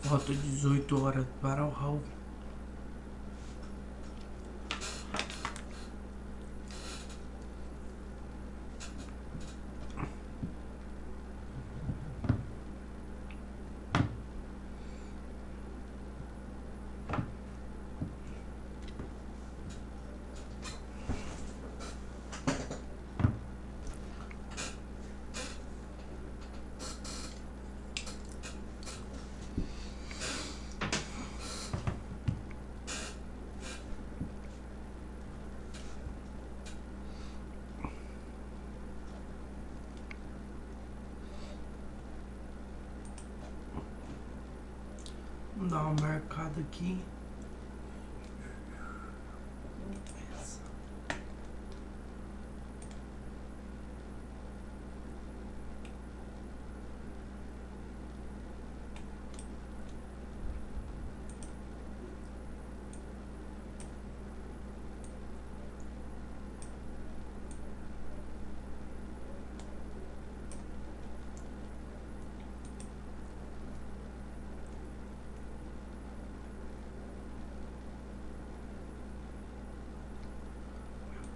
Falta 18 horas para o Halving. Vamos dar uma marcada aqui.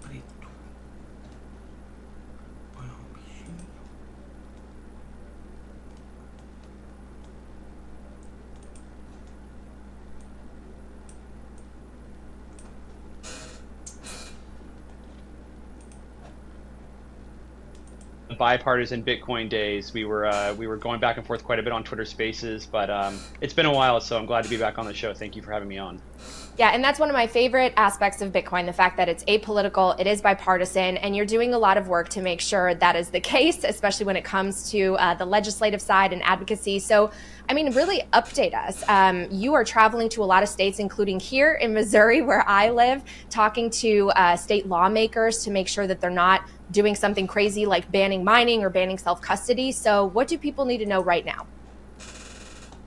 Preto. Põe um bichinho. Bipartisan Bitcoin days. We were going back and forth quite a bit on Twitter Spaces, but it's been a while, so I'm glad to be back on the show. Thank you for having me on. Yeah, and that's one of my favorite aspects of Bitcoin, the fact that it's apolitical, it is bipartisan, and you're doing a lot of work to make sure that is the case, especially when it comes to the legislative side and advocacy. So, I mean, really update us. You are traveling to a lot of states, including here in Missouri, where I live, talking to state lawmakers to make sure that they're not doing something crazy like banning mining or banning self-custody. So what do people need to know right now?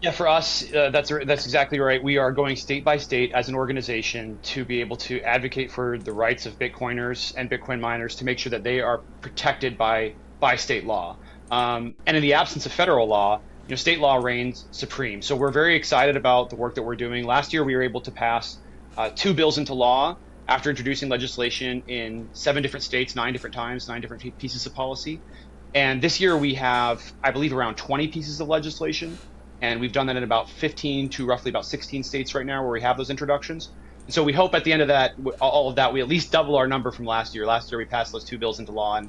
Yeah, for us, that's exactly right. We are going state by state as an organization to be able to advocate for the rights of Bitcoiners and Bitcoin miners to make sure that they are protected by state law. And in the absence of federal law, state law reigns supreme. So we're very excited about the work that we're doing. Last year, we were able to pass 2 bills into law after introducing legislation in 7 different states, 9 different times, 9 different pieces of policy. And this year we have, I believe, around 20 pieces of legislation. And we've done that in about 15 to roughly about 16 states right now where we have those introductions. And so we hope at the end of that, all of that, we at least double our number from last year. Last year we passed those 2 bills into law.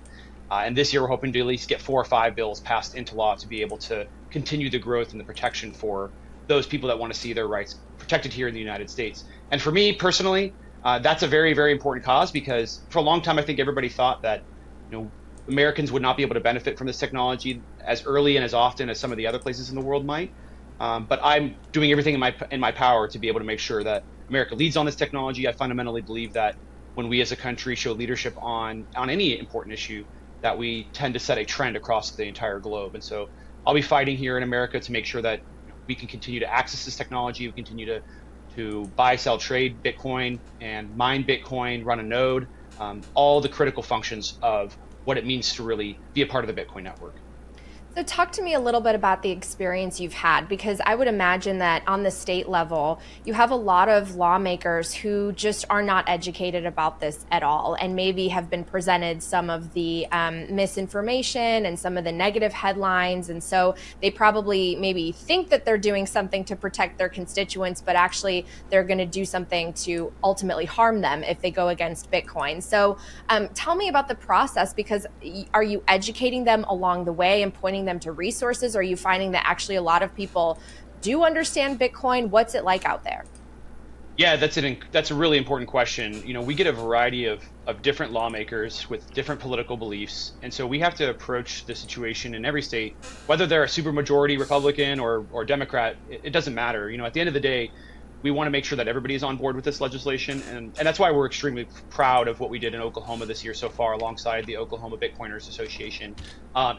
And this year we're hoping to at least get 4 or 5 bills passed into law to be able to continue the growth and the protection for those people that want to see their rights protected here in the United States. And for me personally, that's a very, very important cause, because for a long time I think everybody thought that Americans would not be able to benefit from this technology as early and as often as some of the other places in the world might. But I'm doing everything in my power to be able to make sure that America leads on this technology. I fundamentally believe that when we as a country show leadership on any important issue, that we tend to set a trend across the entire globe. And so I'll be fighting here in America to make sure that we can continue to access this technology, we continue to buy, sell, trade Bitcoin and mine Bitcoin, run a node, all the critical functions of what it means to really be a part of the Bitcoin network. So talk to me a little bit about the experience you've had, because I would imagine that on the state level, you have a lot of lawmakers who just are not educated about this at all, and maybe have been presented some of the misinformation and some of the negative headlines. And so they probably maybe think that they're doing something to protect their constituents, but actually they're going to do something to ultimately harm them if they go against Bitcoin. So tell me about the process, because are you educating them along the way and pointing them to resources? Are you finding that actually a lot of people do understand Bitcoin? What's it like out there? Yeah, that's a really important question. We get a variety of different lawmakers with different political beliefs, and so we have to approach the situation in every state, whether they're a supermajority Republican or Democrat. It doesn't matter. At the end of the day, we want to make sure that everybody is on board with this legislation, and that's why we're extremely proud of what we did in Oklahoma this year so far, alongside the Oklahoma Bitcoiners Association.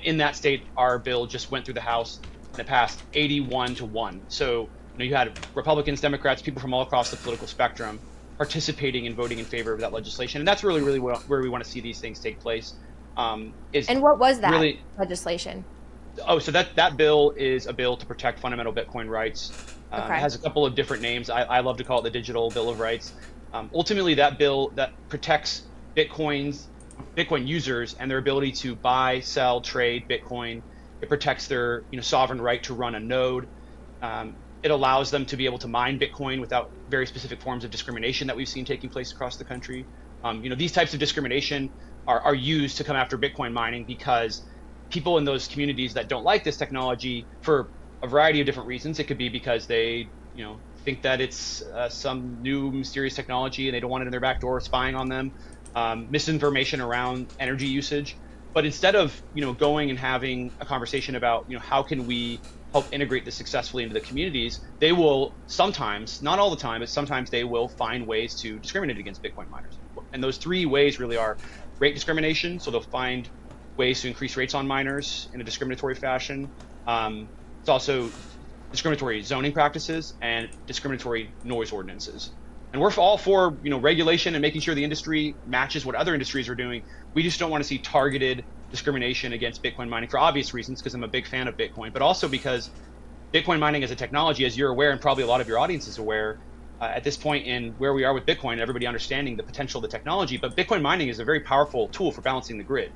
In that state, our bill just went through the House and it passed 81-1. So you had Republicans, Democrats, people from all across the political spectrum participating and voting in favor of that legislation, and that's really, really where we want to see these things take place. And what was that legislation? Oh, so that bill is a bill to protect fundamental Bitcoin rights. Okay. It has a couple of different names. I love to call it the Digital Bill of Rights. Ultimately, that bill that protects Bitcoin users and their ability to buy, sell, trade Bitcoin. It protects their sovereign right to run a node. It allows them to be able to mine Bitcoin without very specific forms of discrimination that we've seen taking place across the country. These types of discrimination are used to come after Bitcoin mining because people in those communities that don't like this technology for a variety of different reasons. It could be because they, think that it's some new mysterious technology and they don't want it in their back door spying on them. Misinformation around energy usage. But instead of going and having a conversation about how can we help integrate this successfully into the communities, they will sometimes, not all the time, but sometimes they will find ways to discriminate against Bitcoin miners. And those three ways really are rate discrimination. So they'll find ways to increase rates on miners in a discriminatory fashion. It's also discriminatory zoning practices and discriminatory noise ordinances. And we're all for regulation and making sure the industry matches what other industries are doing. We just don't want to see targeted discrimination against Bitcoin mining for obvious reasons, because I'm a big fan of Bitcoin, but also because Bitcoin mining as a technology, as you're aware, and probably a lot of your audience is aware, at this point in where we are with Bitcoin, everybody understanding the potential of the technology, but Bitcoin mining is a very powerful tool for balancing the grid.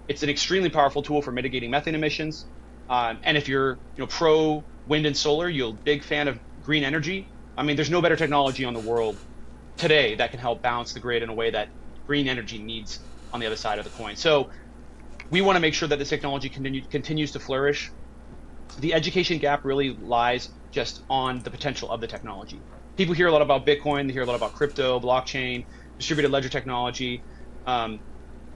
It's an extremely powerful tool for mitigating methane emissions. And if you're pro wind and solar, you're a big fan of green energy. I mean, there's no better technology on the world today that can help balance the grid in a way that green energy needs on the other side of the coin. So we want to make sure that this technology continues to flourish. The education gap really lies just on the potential of the technology. People hear a lot about Bitcoin, they hear a lot about crypto, blockchain, distributed ledger technology.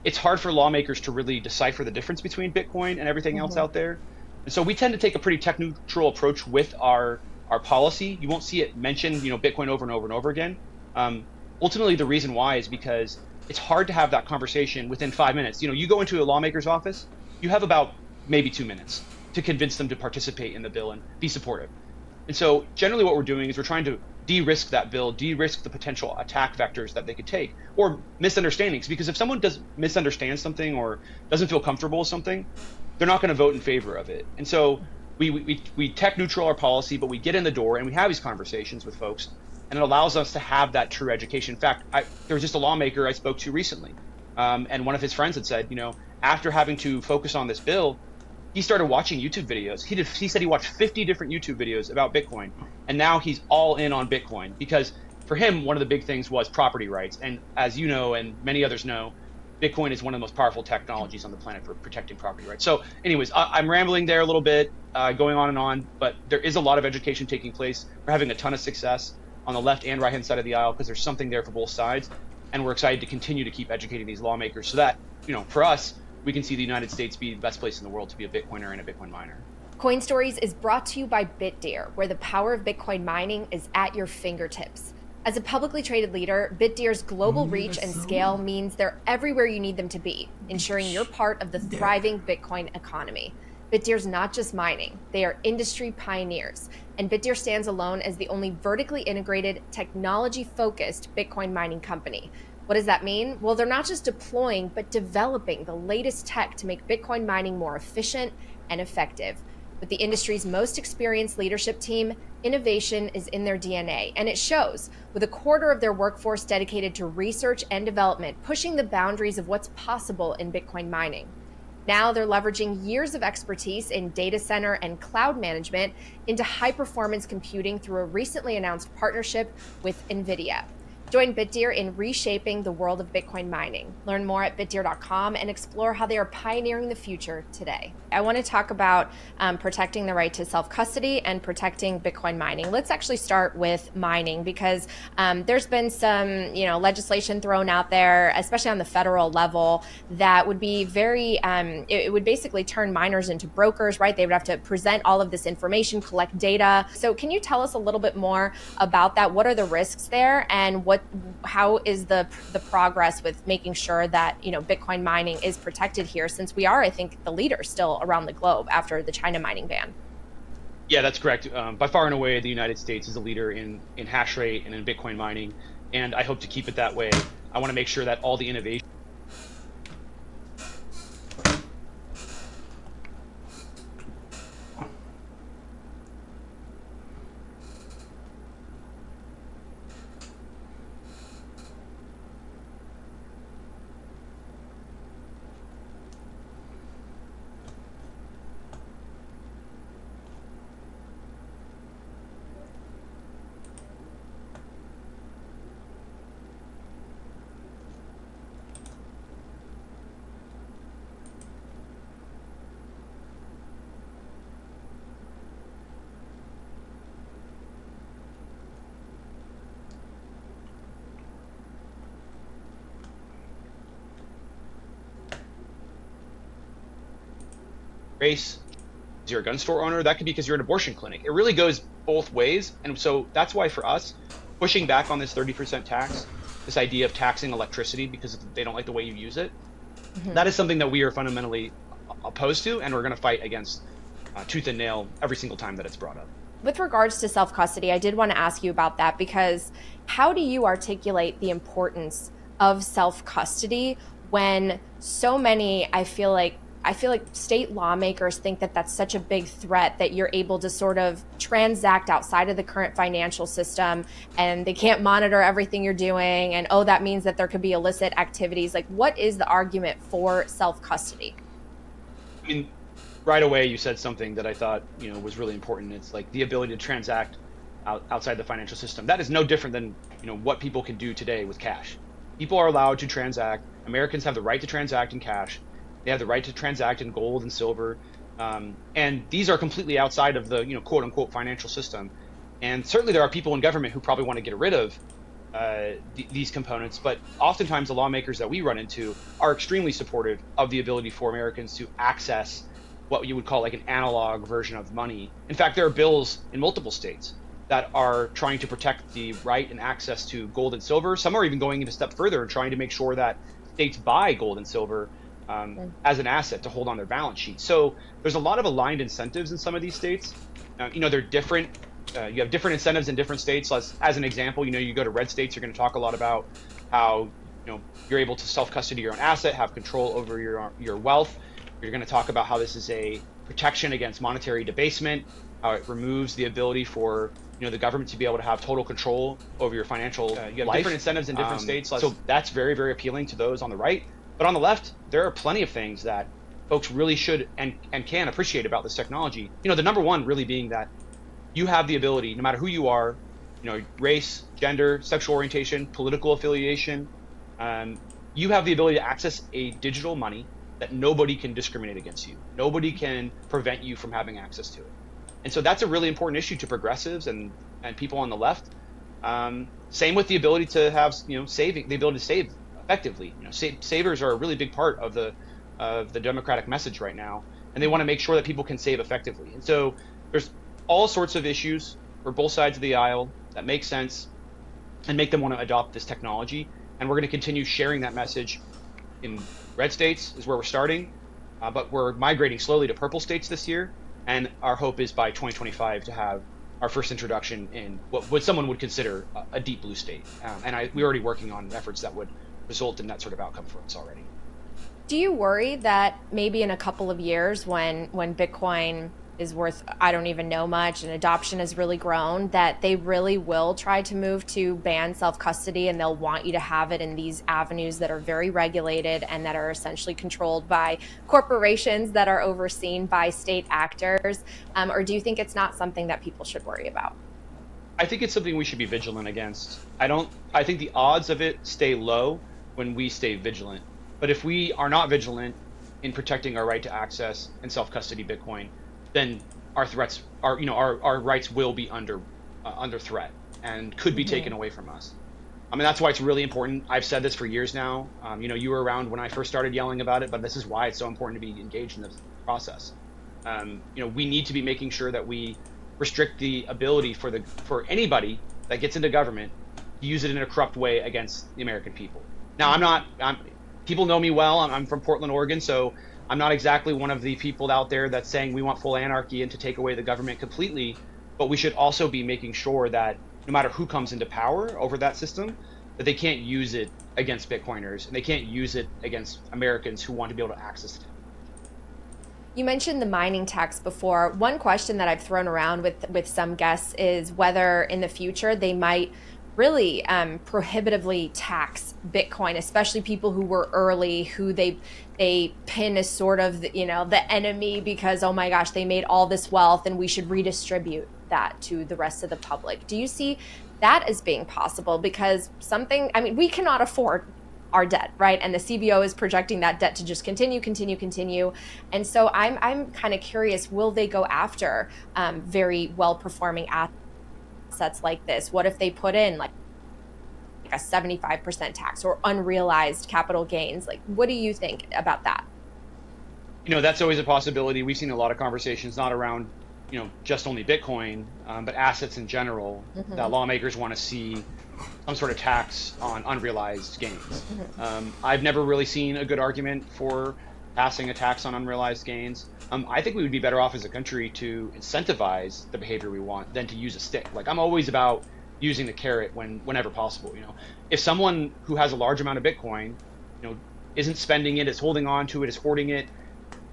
It's hard for lawmakers to really decipher the difference between Bitcoin and everything else out there. And so we tend to take a pretty tech neutral approach with our policy. You won't see it mention Bitcoin over and over and over again. Ultimately, the reason why is because it's hard to have that conversation within 5 minutes. You go into a lawmaker's office, you have about maybe 2 minutes to convince them to participate in the bill and be supportive. And so generally what we're doing is we're trying to de-risk that bill, de-risk the potential attack vectors that they could take, or misunderstandings, because if someone does misunderstand something or doesn't feel comfortable with something, they're not going to vote in favor of it. And so we tech neutral our policy, but we get in the door and we have these conversations with folks, and it allows us to have that true education. In fact, there was just a lawmaker I spoke to recently, and one of his friends had said, after having to focus on this bill, he started watching YouTube videos. He said he watched 50 different YouTube videos about Bitcoin, and now he's all in on Bitcoin because for him, one of the big things was property rights. And as you know, and many others know, Bitcoin is one of the most powerful technologies on the planet for protecting property rights. So anyways, I'm rambling there a little bit, going on, but there is a lot of education taking place. We're having a ton of success on the left and right-hand side of the aisle because there's something there for both sides. And we're excited to continue to keep educating these lawmakers so that, for us, we can see the United States be the best place in the world to be a Bitcoiner and a Bitcoin miner. Coin Stories is brought to you by BitDeer, where the power of Bitcoin mining is at your fingertips. As a publicly traded leader, BitDeer's global reach and scale means they're everywhere you need them to be, ensuring you're part of the thriving Bitcoin economy. BitDeer's not just mining, they are industry pioneers, and BitDeer stands alone as the only vertically integrated, technology-focused Bitcoin mining company. What does that mean? Well, they're not just deploying, but developing the latest tech to make Bitcoin mining more efficient and effective. With the industry's most experienced leadership team, innovation is in their DNA, and it shows, with a quarter of their workforce dedicated to research and development, pushing the boundaries of what's possible in Bitcoin mining. Now they're leveraging years of expertise in data center and cloud management into high-performance computing through a recently announced partnership with NVIDIA. Join BitDeer in reshaping the world of Bitcoin mining. Learn more at bitdeer.com and explore how they are pioneering the future today. I want to talk about protecting the right to self-custody and protecting Bitcoin mining. Let's actually start with mining because there's been some, legislation thrown out there, especially on the federal level, that would be very, it would basically turn miners into brokers, right? They would have to present all of this information, collect data. So can you tell us a little bit more about that? What are the risks there, and how is the progress with making sure that Bitcoin mining is protected here, since we are, I think, the leader still around the globe after the China mining ban? Yeah, that's correct. By far and away, the United States is a leader in hash rate and in Bitcoin mining, and I hope to keep it that way. I want to make sure that all the innovation race, because you're a gun store owner, that could be because you're an abortion clinic. It really goes both ways. And so that's why for us, pushing back on this 30% tax, this idea of taxing electricity because they don't like the way you use it, that is something that we are fundamentally opposed to, and we're going to fight against tooth and nail every single time that it's brought up. With regards to self-custody, I did want to ask you about that, because how do you articulate the importance of self-custody when so many, I feel like state lawmakers think that that's such a big threat that you're able to sort of transact outside of the current financial system, and they can't monitor everything you're doing, and that means that there could be illicit activities. Like, what is the argument for self-custody? I mean, right away you said something that I thought was really important. It's like the ability to transact outside the financial system. That is no different than what people can do today with cash. People are allowed to transact. Americans have the right to transact in cash. They have the right to transact in gold and silver, and these are completely outside of the quote unquote financial system. And certainly there are people in government who probably want to get rid of these components, but oftentimes the lawmakers that we run into are extremely supportive of the ability for Americans to access what you would call like an analog version of money. In fact, there are bills in multiple states that are trying to protect the right and access to gold and silver. Some are even going a step further and trying to make sure that states buy gold and silver as an asset to hold on their balance sheet. So there's a lot of aligned incentives in some of these states. They're different. You have different incentives in different states. As an example, you go to red states, you're going to talk a lot about how you're able to self-custody your own asset, have control over your wealth. You're going to talk about how this is a protection against monetary debasement, how it removes the ability for the government to be able to have total control over your financial you have life. Different incentives in different states. So that's very, very appealing to those on the right. But on the left, there are plenty of things that folks really should and can appreciate about this technology. The number one really being that you have the ability, no matter who you are, race, gender, sexual orientation, political affiliation, you have the ability to access a digital money that nobody can discriminate against you. Nobody can prevent you from having access to it. And so that's a really important issue to progressives and people on the left. Same with the ability to have, saving, the ability to save effectively. Savers are a really big part of the Democratic message right now, and they want to make sure that people can save effectively. And so there's all sorts of issues for both sides of the aisle that make sense and make them want to adopt this technology. And we're going to continue sharing that message in red states is where we're starting, but we're migrating slowly to purple states this year. And our hope is by 2025 to have our first introduction in what someone would consider a deep blue state. We're already working on efforts that would result in that sort of outcome for us already. Do you worry that maybe in a couple of years when Bitcoin is worth, I don't even know much, and adoption has really grown, that they really will try to move to ban self-custody, and they'll want you to have it in these avenues that are very regulated and that are essentially controlled by corporations that are overseen by state actors? Or do you think it's not something that people should worry about? I think it's something we should be vigilant against. I think the odds of it stay low when we stay vigilant. But if we are not vigilant in protecting our right to access and self-custody Bitcoin, then our rights will be under threat and could be taken away from us. I mean, that's why it's really important. I've said this for years now. You were around when I first started yelling about it, but this is why it's so important to be engaged in this process. We need to be making sure that we restrict the ability for anybody that gets into government to use it in a corrupt way against the American people. Now, people know me well. I'm from Portland, Oregon, so I'm not exactly one of the people out there that's saying we want full anarchy and to take away the government completely, but we should also be making sure that no matter who comes into power over that system, that they can't use it against Bitcoiners and they can't use it against Americans who want to be able to access it. You mentioned the mining tax before. One question that I've thrown around with some guests is whether in the future they might really prohibitively tax Bitcoin, especially people who were early, who they pin as sort of the enemy because, oh my gosh, they made all this wealth and we should redistribute that to the rest of the public. Do you see that as being possible? Because we cannot afford our debt, right? And the CBO is projecting that debt to just continue. And so I'm kind of curious, will they go after very well-performing assets like this? What if they put in like a 75% tax or unrealized capital gains? Like, what do you think about that? That's always a possibility. We've seen a lot of conversations, not around, just only Bitcoin, but assets in general, that lawmakers want to see some sort of tax on unrealized gains. I've never really seen a good argument for passing a tax on unrealized gains. I think we would be better off as a country to incentivize the behavior we want than to use a stick. Like, I'm always about using the carrot whenever possible. If someone who has a large amount of Bitcoin, isn't spending it, is holding on to it, is hoarding it,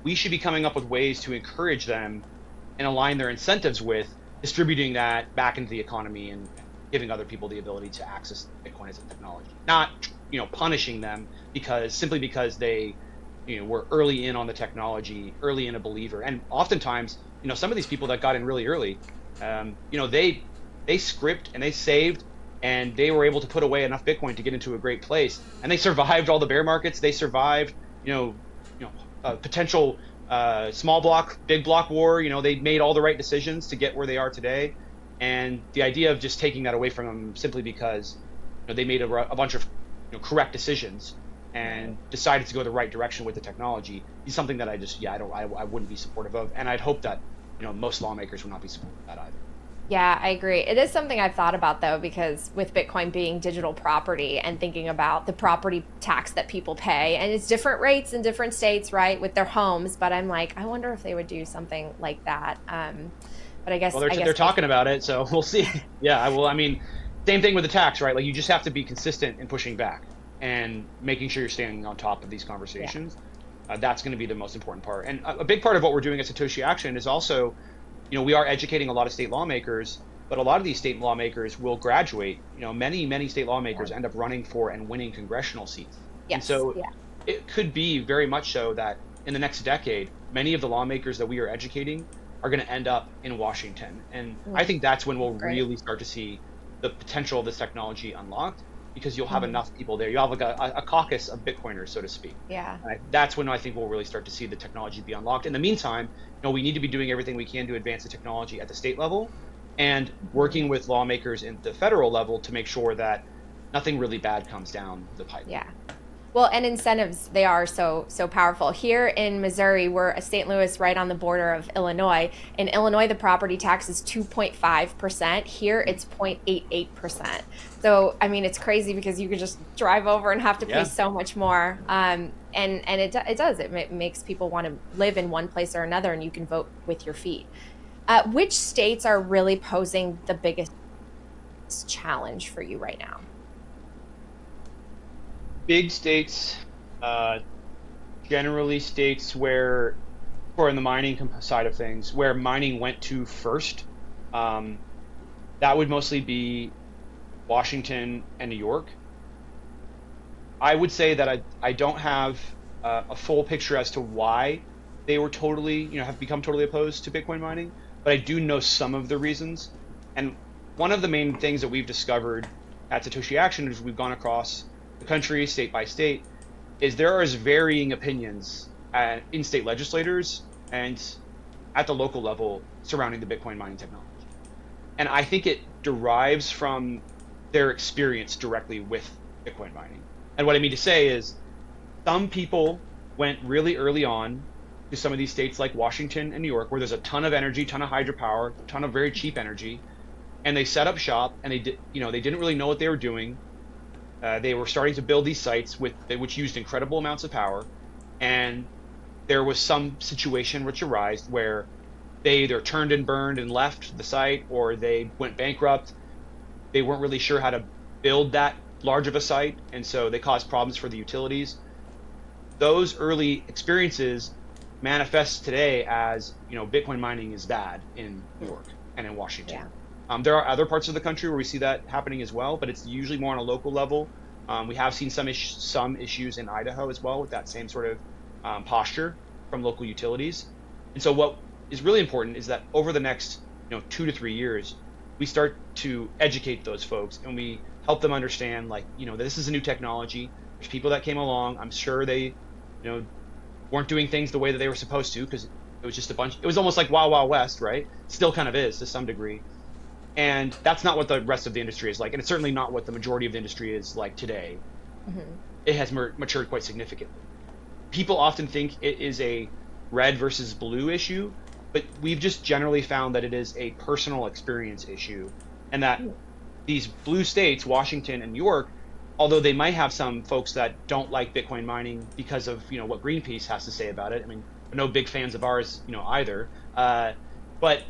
we should be coming up with ways to encourage them and align their incentives with distributing that back into the economy and giving other people the ability to access Bitcoin as a technology. Not, punishing them simply because they, were early in on the technology, early in a believer. And oftentimes, some of these people that got in really early, they script and they saved, and they were able to put away enough Bitcoin to get into a great place, and they survived all the bear markets. They survived, potential small block, big block war. They made all the right decisions to get where they are today. And the idea of just taking that away from them simply because they made a bunch of correct decisions and decided to go the right direction with the technology is something that I wouldn't be supportive of, and I'd hope that most lawmakers would not be supportive of that either. Yeah, I agree. It is something I've thought about, though, because with Bitcoin being digital property and thinking about the property tax that people pay, and it's different rates in different states, right, with their homes. But I'm like, I wonder if they would do something like that. But I guess they're talking about it, so we'll see. Yeah, I mean, same thing with the tax, right? Like, you just have to be consistent in pushing back and making sure you're staying on top of these conversations. Yeah. That's going to be the most important part. And a big part of what we're doing at Satoshi Action is also, we are educating a lot of state lawmakers, but a lot of these state lawmakers will graduate. Many state lawmakers end up running for and winning congressional seats. Yes. And so it could be very much so that in the next decade, many of the lawmakers that we are educating are going to end up in Washington. And I think that's when we'll really start to see the potential of this technology unlocked, because you'll have enough people there. You'll have like a caucus of Bitcoiners, so to speak. Yeah. That's when I think we'll really start to see the technology be unlocked. In the meantime, we need to be doing everything we can to advance the technology at the state level and working with lawmakers in the federal level to make sure that nothing really bad comes down the pipe. Yeah. Well, and incentives, they are so powerful. Here in Missouri, we're a St. Louis right on the border of Illinois. In Illinois, the property tax is 2.5%. Here, it's 0.88%. So, I mean, it's crazy because you could just drive over and have to pay so much more. And it does. It makes people want to live in one place or another, and you can vote with your feet. Which states are really posing the biggest challenge for you right now? Big states, generally states where, or in the mining side of things, where mining went to first, that would mostly be Washington and New York. I would say that I don't have a full picture as to why they were have become totally opposed to Bitcoin mining, but I do know some of the reasons. And one of the main things that we've discovered at Satoshi Action is we've gone across the country, state by state, is there are varying opinions in state legislators and at the local level surrounding the Bitcoin mining technology. And I think it derives from their experience directly with Bitcoin mining. And what I mean to say is some people went really early on to some of these states like Washington and New York, where there's a ton of energy, ton of hydropower, ton of very cheap energy, and they set up shop and they didn't really know what they were doing. They were starting to build these sites which used incredible amounts of power, and there was some situation which arose where they either turned and burned and left the site, or they went bankrupt. They weren't really sure how to build that large of a site, and so they caused problems for the utilities. Those early experiences manifest today as, Bitcoin mining is bad in New York and in Washington. Yeah. There are other parts of the country where we see that happening as well, but it's usually more on a local level. We have seen some issues in Idaho as well with that same sort of posture from local utilities. And so what is really important is that over the next 2 to 3 years, we start to educate those folks and we help them understand, that this is a new technology. There's people that came along. I'm sure they weren't doing things the way that they were supposed to, because it was just it was almost like Wild Wild West, right? Still kind of is to some degree. And that's not what the rest of the industry is like. And it's certainly not what the majority of the industry is like today. Mm-hmm. It has matured quite significantly. People often think it is a red versus blue issue, but we've just generally found that it is a personal experience issue, and that these blue states, Washington and New York, although they might have some folks that don't like Bitcoin mining because of what Greenpeace has to say about it. I mean, no big fans of ours, either. But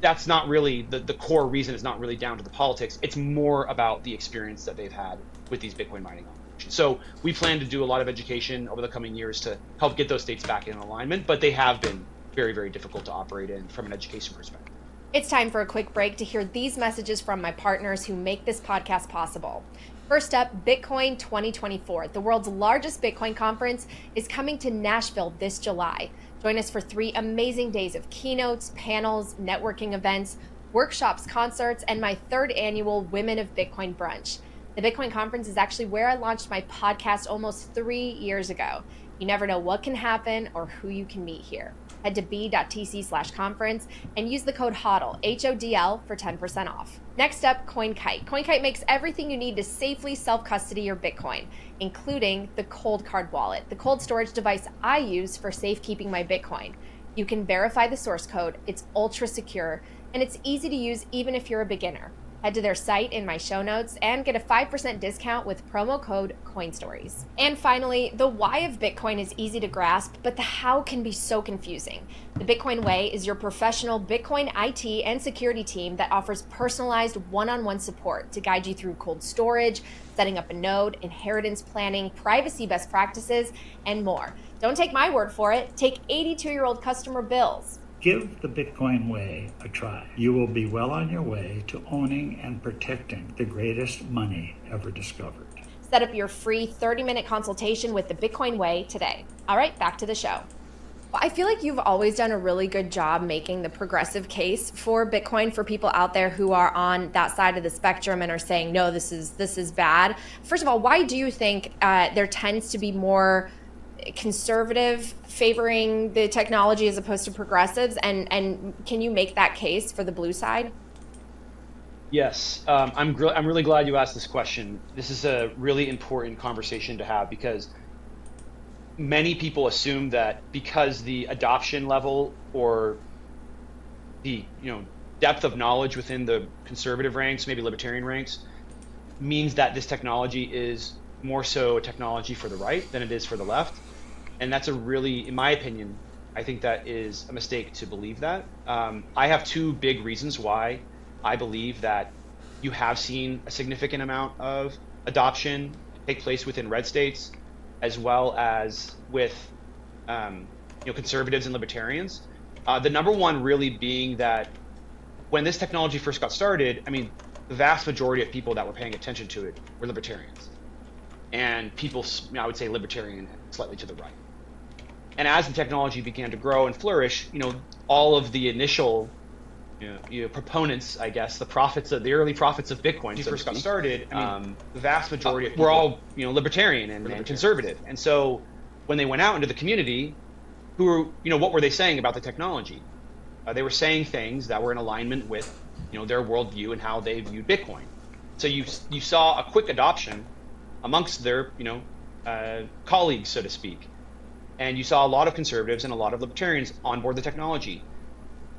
that's not really the core reason. Is not really down to the politics. It's more about the experience that they've had with these Bitcoin mining operations. So we plan to do a lot of education over the coming years to help get those states back in alignment, but they have been very, very difficult to operate in from an education perspective. It's time for a quick break to hear these messages from my partners who make this podcast possible. First up, Bitcoin 2024, the world's largest Bitcoin conference, is coming to Nashville this July. Join us for 3 amazing days of keynotes, panels, networking events, workshops, concerts, and my 3rd annual Women of Bitcoin brunch. The Bitcoin conference is actually where I launched my podcast almost 3 years ago. You never know what can happen or who you can meet here. Head to b.tc/conference and use the code HODL, HODL, for 10% off. Next up, CoinKite. CoinKite makes everything you need to safely self-custody your Bitcoin, including the Cold Card wallet, the cold storage device I use for safekeeping my Bitcoin. You can verify the source code, it's ultra secure, and it's easy to use even if you're a beginner. Head to their site in my show notes and get a 5% discount with promo code CoinStories. And finally, the why of Bitcoin is easy to grasp, but the how can be so confusing. The Bitcoin Way is your professional Bitcoin IT and security team that offers personalized one-on-one support to guide you through cold storage, setting up a node, inheritance planning, privacy best practices, and more. Don't take my word for it. Take 82-year-old customer Bill's. Give the Bitcoin Way a try. You will be well on your way to owning and protecting the greatest money ever discovered. Set up your free 30-minute consultation with the Bitcoin Way today. All right, back to the show. Well, I feel like you've always done a really good job making the progressive case for Bitcoin for people out there who are on that side of the spectrum and are saying, no, this is bad. First of all, why do you think there tends to be more conservative favoring the technology as opposed to progressives, and can you make that case for the blue side? Yes, I'm really glad you asked this question. This is a really important conversation to have because many people assume that because the adoption level or the depth of knowledge within the conservative ranks, maybe libertarian ranks, means that this technology is more so a technology for the right than it is for the left. And that's a really, in my opinion, I think that is a mistake to believe that. I have 2 big reasons why I believe that you have seen a significant amount of adoption take place within red states, as well as with conservatives and libertarians. The number one really being that when this technology first got started, I mean, the vast majority of people that were paying attention to it were libertarians. And people, I would say libertarian slightly to the right. And as the technology began to grow and flourish, all of the initial proponents, I guess, the early prophets of Bitcoin, when it first got started, I mean, the vast majority of people were all libertarian and conservative. And so when they went out into the community, what were they saying about the technology? They were saying things that were in alignment with their worldview and how they viewed Bitcoin. So you saw a quick adoption amongst their colleagues, so to speak. And you saw a lot of conservatives and a lot of libertarians on board the technology.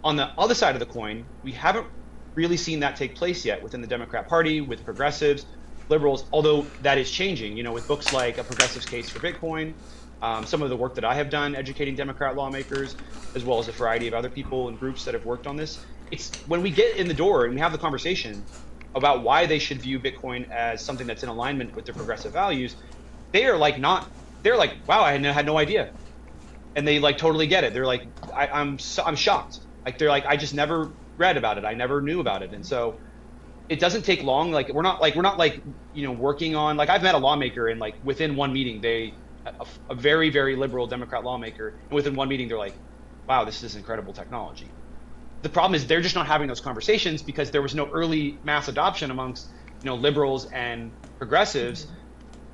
On the other side of the coin, we haven't really seen that take place yet within the Democrat Party, with progressives, liberals, although that is changing, with books like A Progressive's Case for Bitcoin, some of the work that I have done educating Democrat lawmakers, as well as a variety of other people and groups that have worked on this. It's when we get in the door and we have the conversation about why they should view Bitcoin as something that's in alignment with their progressive values, they're like, wow, I had no idea. And they totally get it. They're like, I'm shocked. They're like, I just never read about it. I never knew about it. And so it doesn't take long. We're not working on, I've met a lawmaker and within one meeting, a very, very liberal Democrat lawmaker, and within one meeting, they're like, wow, this is incredible technology. The problem is they're just not having those conversations because there was no early mass adoption amongst liberals and progressives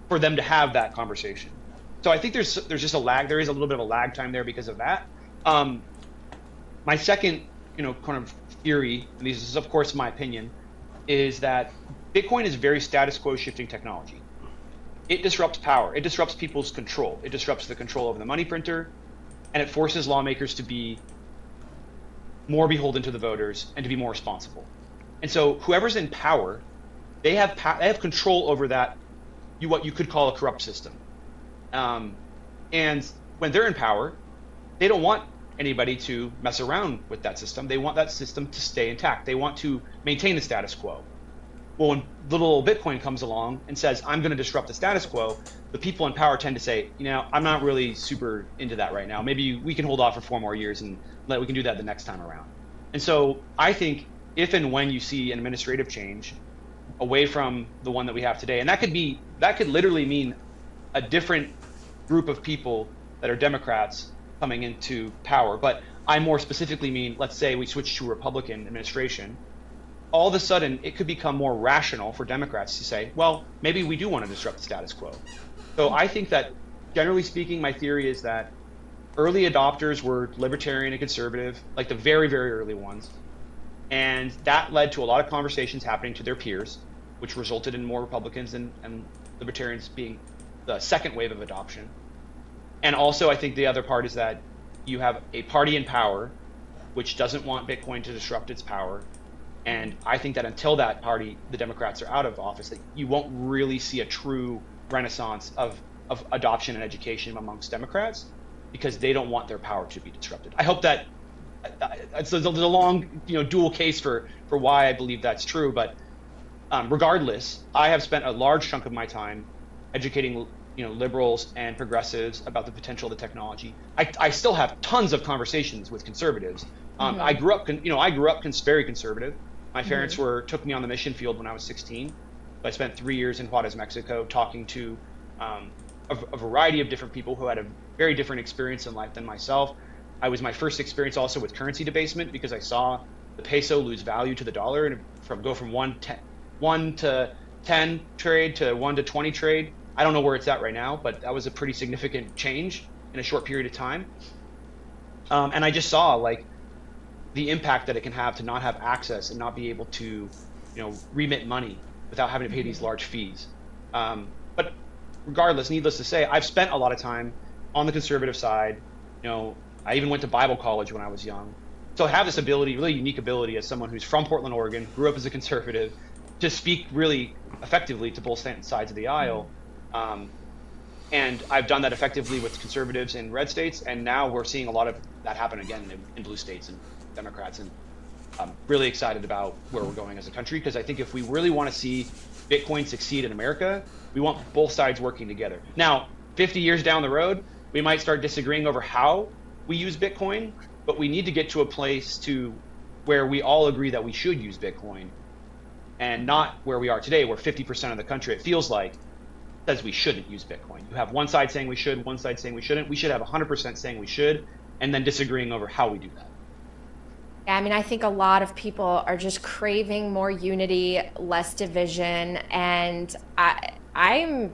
for them to have that conversation. So I think there's just a lag. There is a little bit of a lag time there because of that. My second kind of theory, and this is of course my opinion, is that Bitcoin is very status quo shifting technology. It disrupts power. It disrupts people's control. It disrupts the control over the money printer. and it forces lawmakers to be more beholden to the voters and to be more responsible. And so whoever's in power, they have control over that, what you could call a corrupt system. And when they're in power, they don't want anybody to mess around with that system. They want that system to stay intact. They want to maintain the status quo. Well, when little old Bitcoin comes along and says, I'm going to disrupt the status quo, the people in power tend to say, I'm not really super into that right now. Maybe we can hold off for 4 more years and we can do that the next time around. And so I think if and when you see an administrative change away from the one that we have today, and that could literally mean a different group of people that are Democrats coming into power. But I more specifically mean, let's say we switch to a Republican administration, all of a sudden it could become more rational for Democrats to say, well, maybe we do want to disrupt the status quo. So I think that, generally speaking, my theory is that early adopters were libertarian and conservative, like the very, very early ones. And that led to a lot of conversations happening to their peers, which resulted in more Republicans and libertarians being the second wave of adoption. And also, I think the other part is that you have a party in power which doesn't want Bitcoin to disrupt its power. And I think that until that party, the Democrats, are out of office, that you won't really see a true renaissance of adoption and education amongst Democrats, because they don't want their power to be disrupted. I hope that there's a long, dual case for why I believe that's true. But regardless, I have spent a large chunk of my time educating liberals and progressives about the potential of the technology. I still have tons of conversations with conservatives. I grew up very conservative. My parents took me on the mission field when I was 16. I spent 3 years in Juarez, Mexico, talking to a variety of different people who had a very different experience in life than myself. I was my first experience also with currency debasement, because I saw the peso lose value to the dollar and go from 1 to 10 trade to 1 to 20 trade. I don't know where it's at right now, but that was a pretty significant change in a short period of time. And I just saw the impact that it can have to not have access and not be able to, remit money without having to pay these large fees. But regardless, needless to say, I've spent a lot of time on the conservative side. I even went to Bible college when I was young. So I have this ability, really unique ability, as someone who's from Portland, Oregon, grew up as a conservative, to speak really effectively to both sides of the aisle. And I've done that effectively with conservatives in red states, and now we're seeing a lot of that happen again in blue states and Democrats. And I'm really excited about where we're going as a country, because I think if we really want to see Bitcoin succeed in America, we want both sides working together. Now, 50 years down the road, we might start disagreeing over how we use Bitcoin, but we need to get to a place where we all agree that we should use Bitcoin, and not where we are today, where 50% of the country, it feels like, says we shouldn't use Bitcoin. You have one side saying we should, one side saying we shouldn't. We should have 100% saying we should, and then disagreeing over how we do that. Yeah, I think a lot of people are just craving more unity, less division, and I've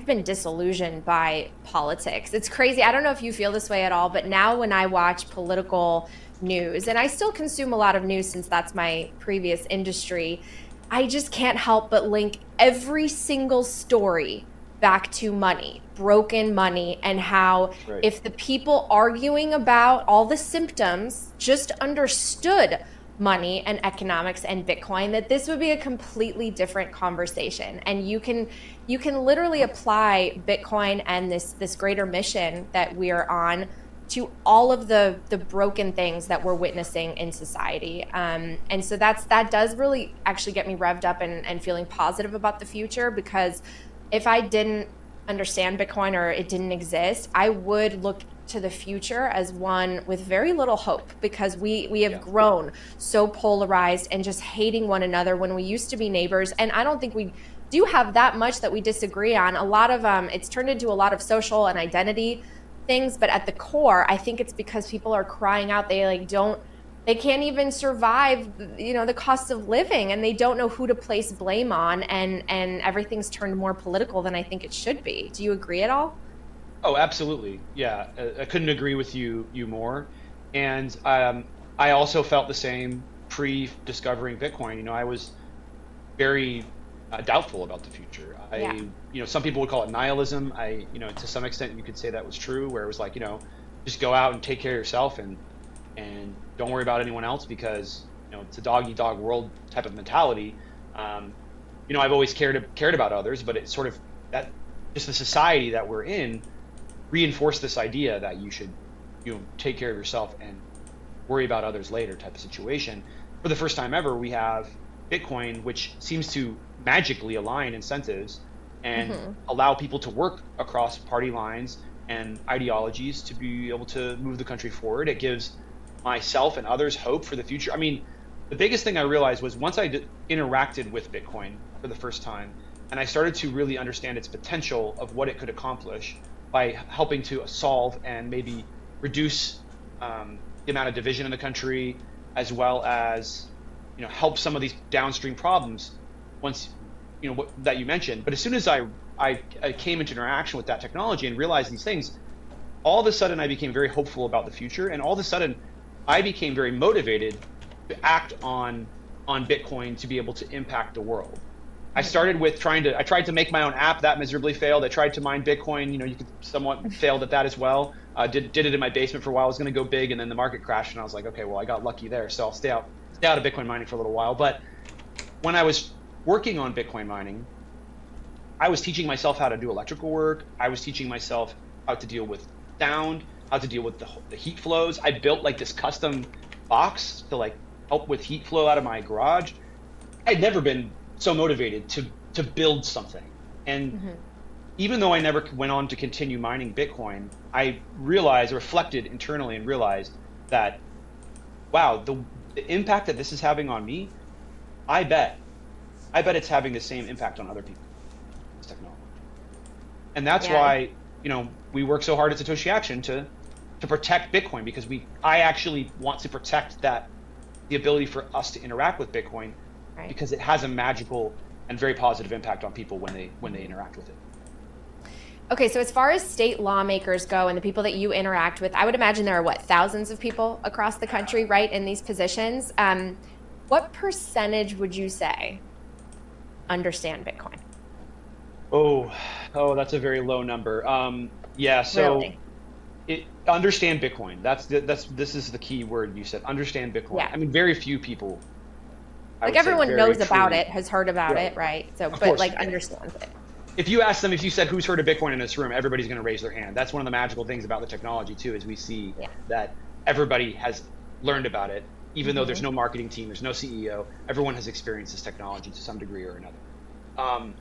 been disillusioned by politics. It's crazy. I don't know if you feel this way at all, but now when I watch political news, and I still consume a lot of news since that's my previous industry, I just can't help but link every single story back to money, broken money, and how if the people arguing about all the symptoms just understood money and economics and Bitcoin, that this would be a completely different conversation. And you can literally apply Bitcoin and this greater mission that we are on to all of the broken things that we're witnessing in society. And so that does really actually get me revved up and feeling positive about the future, because if I didn't understand Bitcoin or it didn't exist, I would look to the future as one with very little hope, because we have grown so polarized and just hating one another when we used to be neighbors. And I don't think we do have that much that we disagree on. A lot of it's turned into a lot of social and identity things, but at the core, I think it's because people are crying out. They can't even survive, the cost of living, and they don't know who to place blame on, and everything's turned more political than I think it should be. Do you agree at all? Oh, absolutely. Yeah, I couldn't agree with you more. And I also felt the same pre-discovering Bitcoin. I was very doubtful about the future. Some people would call it nihilism. To some extent, you could say that was true, where it was like, just go out and take care of yourself and don't worry about anyone else, because it's a dog eat dog world type of mentality. I've always cared about others, but it's sort of that, just the society that we're in reinforced this idea that you should take care of yourself and worry about others later type of situation. For the first time ever, we have Bitcoin, which seems to magically align incentives and allow people to work across party lines and ideologies to be able to move the country forward. It gives myself and others hope for the future. I mean, the biggest thing I realized was once I interacted with Bitcoin for the first time, and I started to really understand its potential of what it could accomplish by helping to solve and maybe reduce the amount of division in the country, as well as help some of these downstream problems once that you mentioned. But as soon as I came into interaction with that technology and realized these things, all of a sudden I became very hopeful about the future, and all of a sudden I became very motivated to act on Bitcoin to be able to impact the world. I started with I tried to make my own app. That miserably failed. I tried to mine Bitcoin. You could somewhat failed at that as well. Did it in my basement for a while. I was going to go big, and then the market crashed, and I was like, okay, well, I got lucky there, so I'll stay out of Bitcoin mining for a little while. But when I was working on Bitcoin mining, I was teaching myself how to do electrical work. I was teaching myself how to deal with sound, how to deal with the heat flows. I built like this custom box to like help with heat flow out of my garage. I'd never been so motivated to build something. And even though I never went on to continue mining Bitcoin, I reflected internally and realized that, wow, the impact that this is having on me, I bet it's having the same impact on other people, this technology. And that's why, we work so hard at Satoshi Action to protect Bitcoin, because I actually want to protect the ability for us to interact with Bitcoin, right, because it has a magical and very positive impact on people when they interact with it. Okay, so as far as state lawmakers go and the people that you interact with, I would imagine there are thousands of people across the country, right, in these positions. What percentage would you say understand Bitcoin? Oh, that's a very low number. So really? Understand Bitcoin. This is the key word you said. Understand Bitcoin. Yeah. I mean, very few people. Everyone knows about it, has heard about it, right? So, but understands it. If you said who's heard of Bitcoin in this room, everybody's going to raise their hand. That's one of the magical things about the technology too, is we see that everybody has learned about it, even though there's no marketing team, there's no CEO. Everyone has experienced this technology to some degree or another.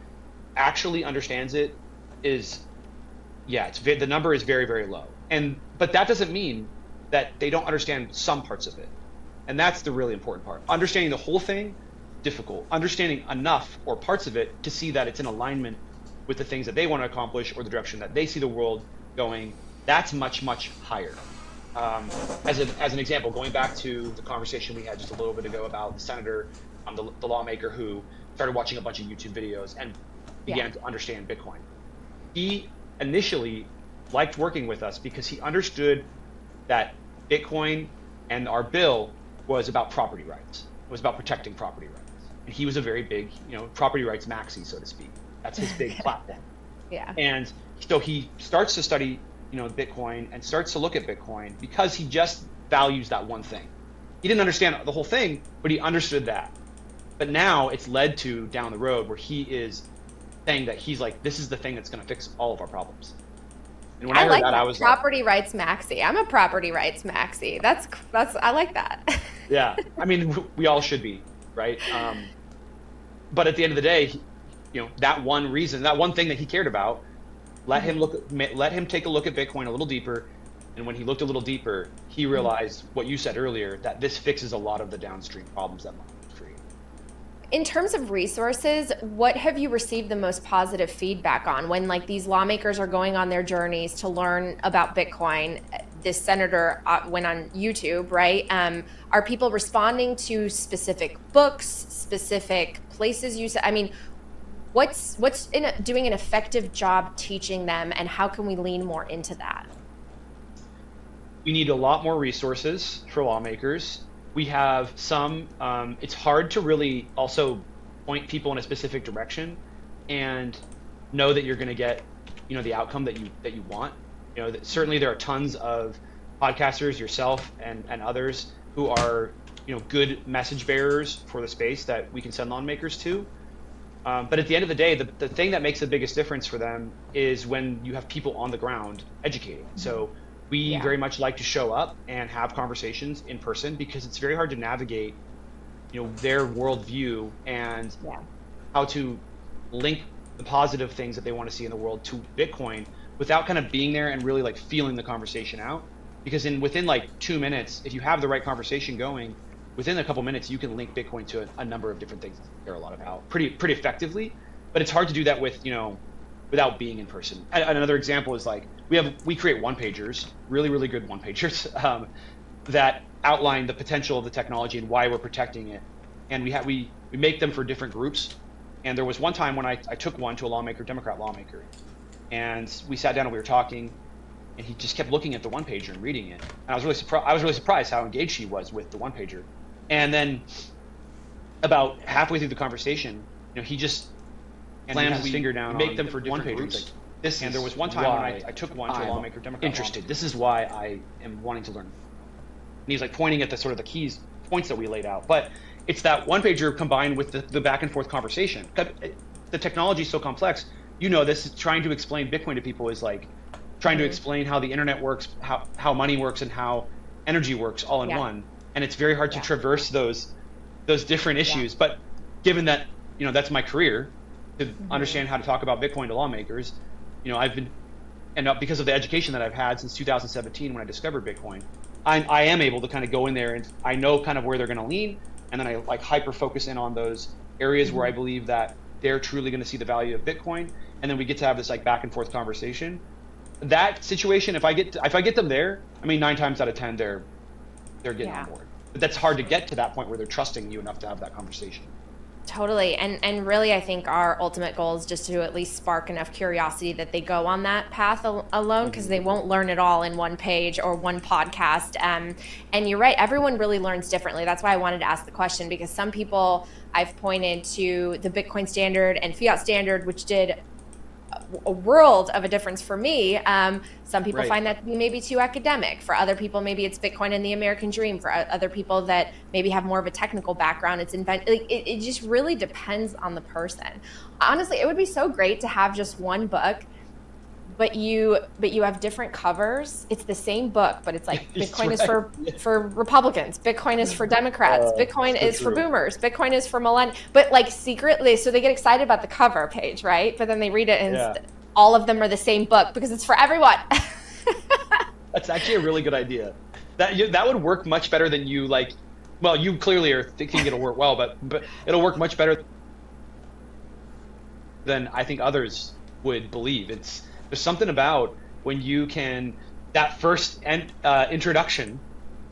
Actually understands it is, the number is very, very low. But that doesn't mean that they don't understand some parts of it. And that's the really important part. Understanding the whole thing, difficult. Understanding enough or parts of it to see that it's in alignment with the things that they want to accomplish or the direction that they see the world going, that's much, much higher. As an example, going back to the conversation we had just a little bit ago about the senator, the lawmaker who started watching a bunch of YouTube videos and began to understand Bitcoin. He initially liked working with us because he understood that Bitcoin and our bill was about property rights. It was about protecting property rights. And he was a very big, property rights maxi, so to speak. That's his big platform. Yeah. And so he starts to study, Bitcoin and starts to look at Bitcoin because he just values that one thing. He didn't understand the whole thing, but he understood that. But now it's led to down the road where he is saying that he's like, this is the thing that's going to fix all of our problems. And when I heard that, I was property rights maxi. I'm a property rights maxi. That's I like that. Yeah. I mean, we all should be, right? But at the end of the day, that one reason, that one thing that he cared about, let him take a look at Bitcoin a little deeper. And when he looked a little deeper, he realized what you said earlier, that this fixes a lot of the downstream problems that might create. In terms of resources, what have you received the most positive feedback on when these lawmakers are going on their journeys to learn about Bitcoin? This senator went on YouTube, right? Are people responding to specific books, specific places you said? I mean, what's doing an effective job teaching them, and how can we lean more into that? We need a lot more resources for lawmakers. We have some, it's hard to really also point people in a specific direction and know that you're going to get, the outcome that you want. Certainly there are tons of podcasters, yourself, and others who are good message bearers for the space that we can send lawmakers to. But at the end of the day, the thing that makes the biggest difference for them is when you have people on the ground educating. So we very much like to show up and have conversations in person because it's very hard to navigate, their worldview and how to link the positive things that they want to see in the world to Bitcoin without kind of being there and really like feeling the conversation out. Because within like 2 minutes, if you have the right conversation going, within a couple minutes, you can link Bitcoin to a number of different things that you care a lot about pretty effectively. But it's hard to do that with, without being in person. Another example is like we create one-pagers, really, really good one-pagers that outline the potential of the technology and why we're protecting it. And we make them for different groups. And there was one time when I took one to a lawmaker, Democrat lawmaker, and we sat down and we were talking, and he just kept looking at the one-pager and reading it. And I was really surprised how engaged he was with the one-pager. And then about halfway through the conversation, he just slams his finger down. Make them for different groups. And there was one time when I took one to a lawmaker, Democrat. Interested. This is why I am wanting to learn. And he's like pointing at the sort of the points that we laid out. But it's that one-pager combined with the back and forth conversation. The technology is so complex. This trying to explain Bitcoin to people is like trying to explain how the internet works, how money works, and how energy works all in one. And it's very hard to traverse those different issues. But given that that's my career, to understand how to talk about Bitcoin to lawmakers, I've been, and because of the education that I've had since 2017 when I discovered Bitcoin, I am able to kind of go in there and I know kind of where they're going to lean, and then I like hyper focus in on those areas where I believe that they're truly going to see the value of Bitcoin, and then we get to have this like back and forth conversation. That situation, if I get them there, 9 times out of 10 they're getting on board. But that's hard to get to that point where they're trusting you enough to have that conversation. Totally. And really, I think our ultimate goal is just to at least spark enough curiosity that they go on that path alone, because they won't learn it all in one page or one podcast. And you're right, everyone really learns differently. That's why I wanted to ask the question, because some people, I've pointed to the Bitcoin standard and fiat standard, which did a world of a difference for me. Some people find that to be maybe too academic. For other people, maybe it's Bitcoin and the American dream. For other people that maybe have more of a technical background, it's it just really depends on the person. Honestly, it would be so great to have just one book, but you have different covers. It's the same book, but it's like Bitcoin is for Republicans, Bitcoin is for Democrats, Bitcoin is for boomers, Bitcoin is for millennials. But like secretly, so they get excited about the cover page, right? But then they read it and all of them are the same book because it's for everyone. That's actually a really good idea. That would work much better than you like. Well, you clearly are thinking it'll work well, but it'll work much better than I think others would believe. There's something about when you can, that first introduction,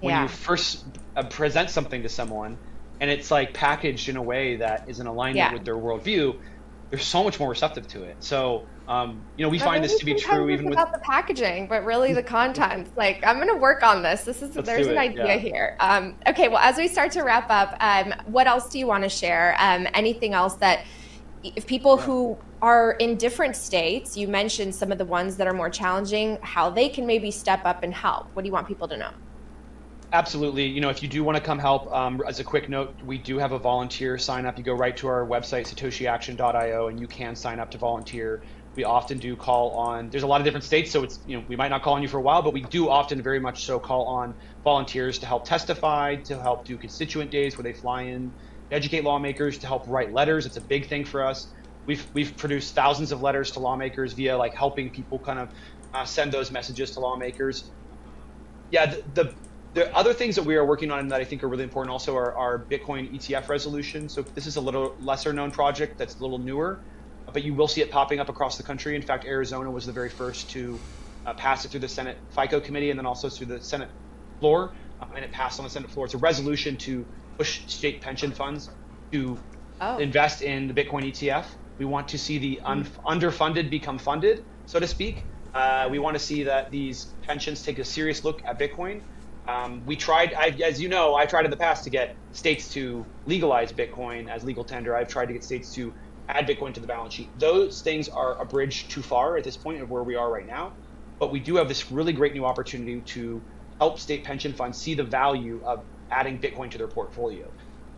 when you first present something to someone and it's like packaged in a way that is in alignment with their worldview, they're so much more receptive to it. So, we find this to be true even with the packaging, but really the content. Like, I'm going to work on this. There's an idea here. Okay, well, as we start to wrap up, what else do you want to share? Anything else that if people who are in different states, you mentioned some of the ones that are more challenging, how they can maybe step up and help? What do you want people to know? Absolutely. If you do want to come help, as a quick note, we do have a volunteer sign up. You go right to our website, satoshiaction.io, and you can sign up to volunteer. We often do call on, there's a lot of different states, so it's, we might not call on you for a while, but we do often very much so call on volunteers to help testify, to help do constituent days where they fly in, to educate lawmakers, to help write letters. It's a big thing for us. We've produced thousands of letters to lawmakers via like helping people kind of send those messages to lawmakers. Yeah, the other things that we are working on that I think are really important also are our Bitcoin ETF resolution. So this is a little lesser known project that's a little newer, but you will see it popping up across the country. In fact, Arizona was the very first to pass it through the Senate FICO committee and then also through the Senate floor, and it passed on the Senate floor. It's a resolution to push state pension funds to invest in the Bitcoin ETF. We want to see the underfunded become funded, so to speak. We want to see that these pensions take a serious look at Bitcoin. We tried, as you know, I tried in the past to get states to legalize Bitcoin as legal tender. I've tried to get states to add Bitcoin to the balance sheet. Those things are a bridge too far at this point of where we are right now. But we do have this really great new opportunity to help state pension funds see the value of adding Bitcoin to their portfolio.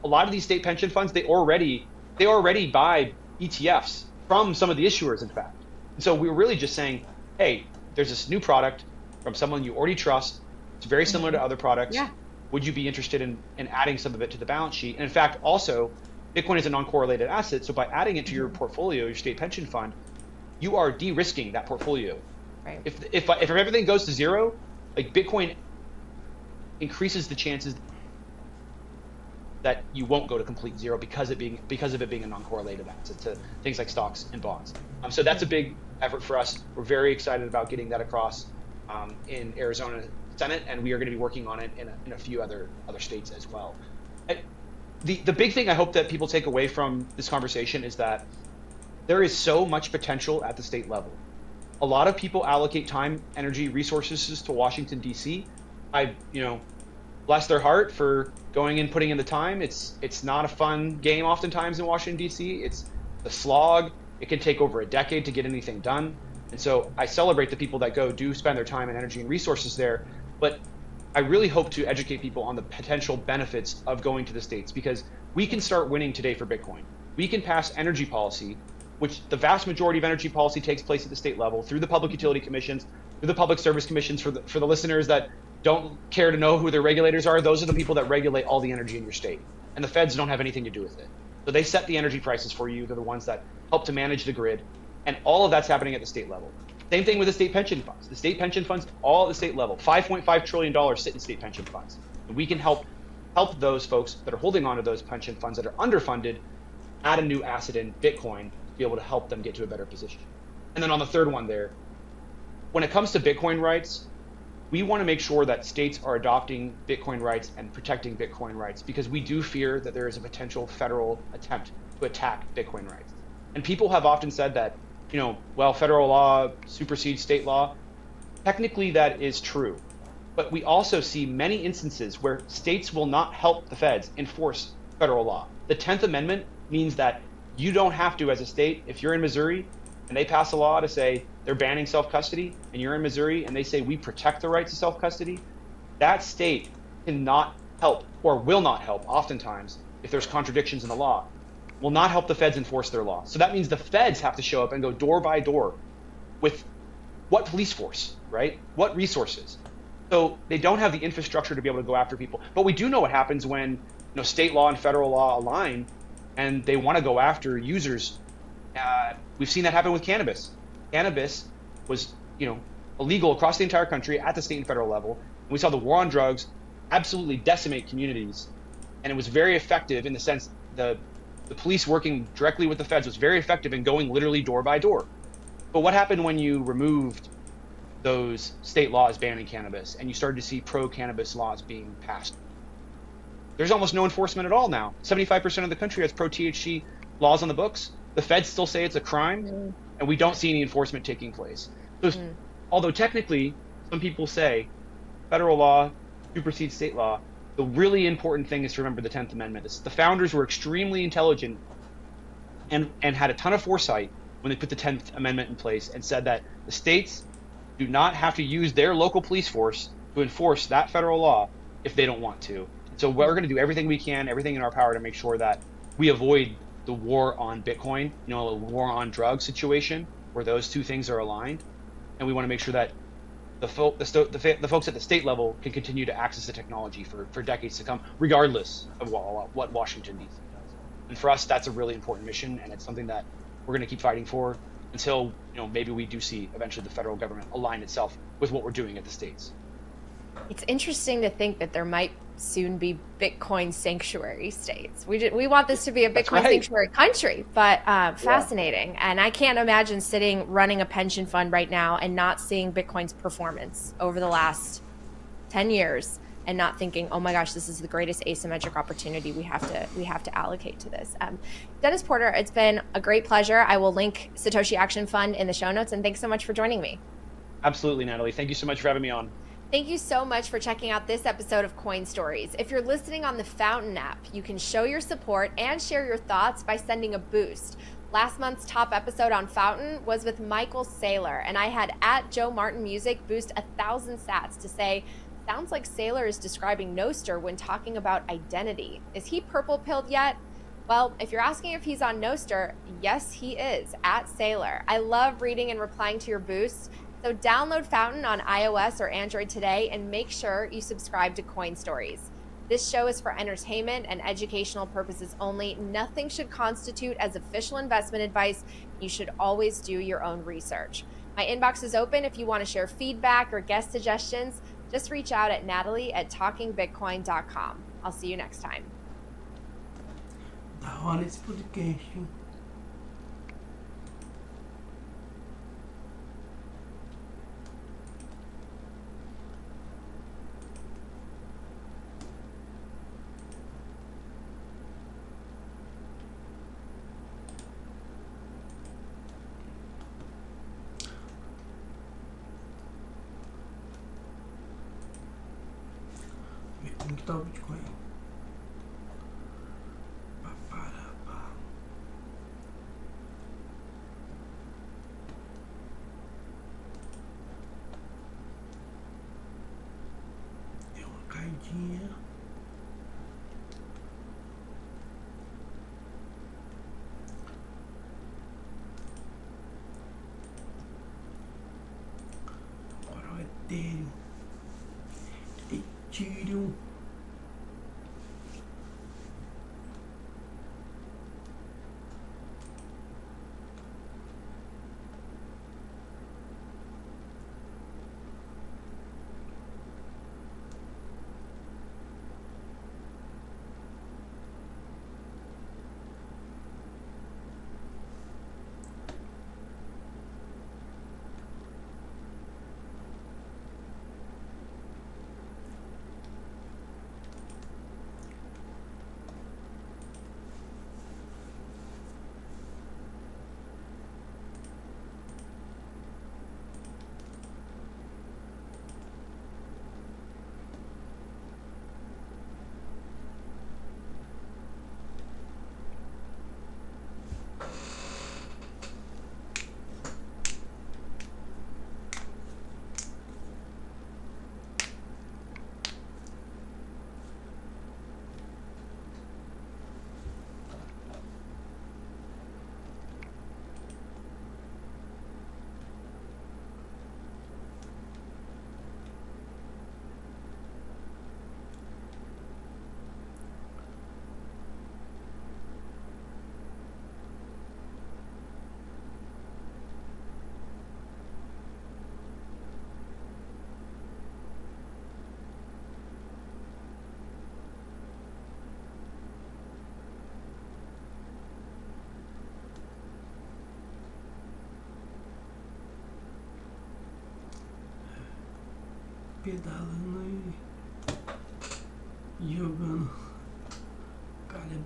A lot of these state pension funds, they already buy ETFs from some of the issuers, in fact. And so we're really just saying, hey, there's this new product from someone you already trust. It's very similar to other products. Yeah. Would you be interested in adding some of it to the balance sheet? And in fact, also, Bitcoin is a non-correlated asset. So by adding it to your portfolio, your state pension fund, you are de-risking that portfolio. Right. If everything goes to zero, like Bitcoin increases the chances that you won't go to complete zero because of it being a non-correlated asset to things like stocks and bonds. So that's a big effort for us. We're very excited about getting that across in Arizona Senate, and we are going to be working on it in a few other states as well. The big thing I hope that people take away from this conversation is that there is so much potential at the state level. A lot of people allocate time, energy, resources to Washington, D.C. Bless their heart for going and putting in the time. It's not a fun game oftentimes in Washington, D.C. It's the slog. It can take over a decade to get anything done. And so I celebrate the people that do spend their time and energy and resources there. But I really hope to educate people on the potential benefits of going to the states, because we can start winning today for Bitcoin. We can pass energy policy, which the vast majority of energy policy takes place at the state level through the public utility commissions, through the public service commissions. For the listeners that don't care to know who their regulators are, those are the people that regulate all the energy in your state. And the feds don't have anything to do with it. So they set the energy prices for you. They're the ones that help to manage the grid. And all of that's happening at the state level. Same thing with the state pension funds. The state pension funds, all at the state level, $5.5 trillion sit in state pension funds. And we can help those folks that are holding on to those pension funds that are underfunded add a new asset in Bitcoin to be able to help them get to a better position. And then on the third one there, when it comes to Bitcoin rights, we want to make sure that states are adopting Bitcoin rights and protecting Bitcoin rights, because we do fear that there is a potential federal attempt to attack Bitcoin rights. And people have often said that, federal law supersedes state law. Technically, that is true. But we also see many instances where states will not help the feds enforce federal law. The 10th Amendment means that you don't have to, as a state, if you're in Missouri and they pass a law to say they're banning self-custody, and you're in Missouri and they say we protect the rights of self-custody, that state cannot help, or will not help oftentimes if there's contradictions in the law, will not help the feds enforce their law. So that means the feds have to show up and go door by door with what police force, right? What resources? So they don't have the infrastructure to be able to go after people. But we do know what happens when state law and federal law align and they want to go after users. We've seen that happen with cannabis. Cannabis was illegal across the entire country at the state and federal level. And we saw the war on drugs absolutely decimate communities. And it was very effective in the sense the police working directly with the feds was very effective in going literally door by door. But what happened when you removed those state laws banning cannabis and you started to see pro-cannabis laws being passed? There's almost no enforcement at all now. 75% of the country has pro-THC laws on the books. The feds still say it's a crime, and we don't see any enforcement taking place. So, although technically some people say federal law supersedes state law, the really important thing is to remember the 10th Amendment. The founders were extremely intelligent and had a ton of foresight when they put the 10th Amendment in place and said that the states do not have to use their local police force to enforce that federal law if they don't want to. So we're going to do everything we can, everything in our power to make sure that we avoid the war on Bitcoin, a war on drugs situation where those two things are aligned. And we want to make sure that the folks at the state level can continue to access the technology for decades to come, regardless of what Washington D.C. does. And for us, that's a really important mission, and it's something that we're going to keep fighting for until maybe we do see eventually the federal government align itself with what we're doing at the states. It's interesting to think that there might soon be Bitcoin sanctuary states. We want this to be a Bitcoin sanctuary country, but fascinating. Yeah. And I can't imagine running a pension fund right now and not seeing Bitcoin's performance over the last 10 years and not thinking, oh my gosh, this is the greatest asymmetric opportunity we have to allocate to this. Dennis Porter, it's been a great pleasure. I will link Satoshi Action Fund in the show notes, and thanks so much for joining me. Absolutely, Natalie. Thank you so much for having me on. Thank you so much for checking out this episode of Coin Stories. If you're listening on the Fountain app, you can show your support and share your thoughts by sending a boost. Last month's top episode on Fountain was with Michael Saylor, and I had @Joe Martin Music boost 1,000 sats to say Sounds like Sailor is describing Noster when talking about identity. Is he purple pilled yet? Well, if you're asking if he's on Noster, yes, he is at Sailor. I love reading and replying to your boosts. So download Fountain on iOS or Android today and make sure you subscribe to Coin Stories. This show is for entertainment and educational purposes only. Nothing should constitute as official investment advice. You should always do your own research. My inbox is open if you want to share feedback or guest suggestions. Just reach out at natalie@talkingbitcoin.com. I'll see you next time. Da hora esse podcast, hein? Como que tá o Bitcoin? Paparapá. Deu uma caidinha. Agora o Ethereum. Ethereum. Pedalando e jogando. Cara,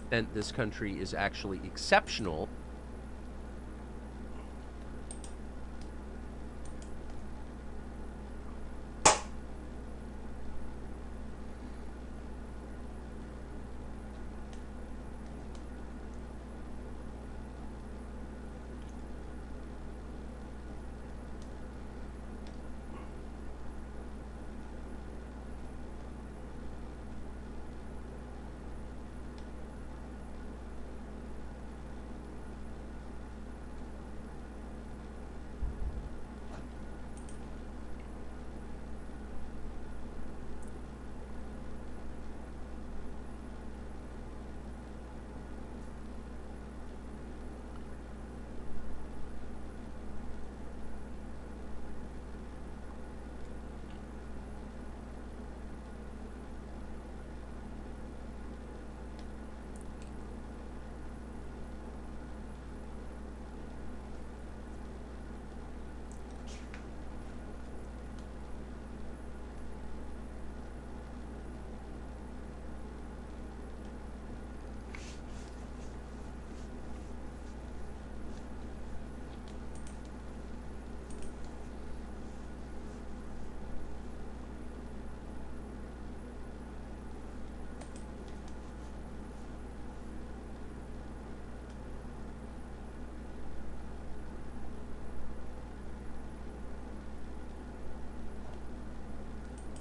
extent this country is actually exceptional.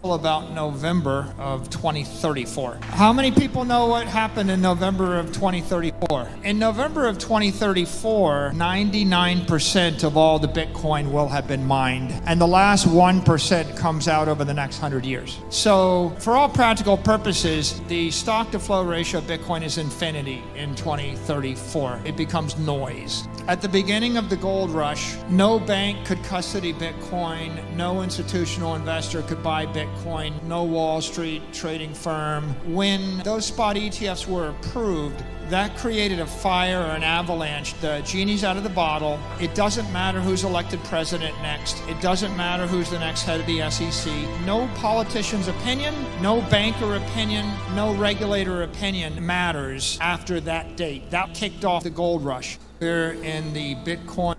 About November of 2034. How many people know what happened in November of 2034? In November of 2034, 99% of all the Bitcoin will have been mined, and the last 1% comes out over the next 100 years. So for all practical purposes, the stock to flow ratio of Bitcoin is infinity in 2034. It becomes noise. At the beginning of the gold rush, no bank could custody Bitcoin, no institutional investor could buy Bitcoin, no Wall Street trading firm. When those spot ETFs were approved, that created a fire or an avalanche. The genie's out of the bottle. It doesn't matter who's elected president next. It doesn't matter who's the next head of the SEC. No politician's opinion, no banker opinion, no regulator opinion matters after that date. That kicked off the gold rush. We're in the Bitcoin.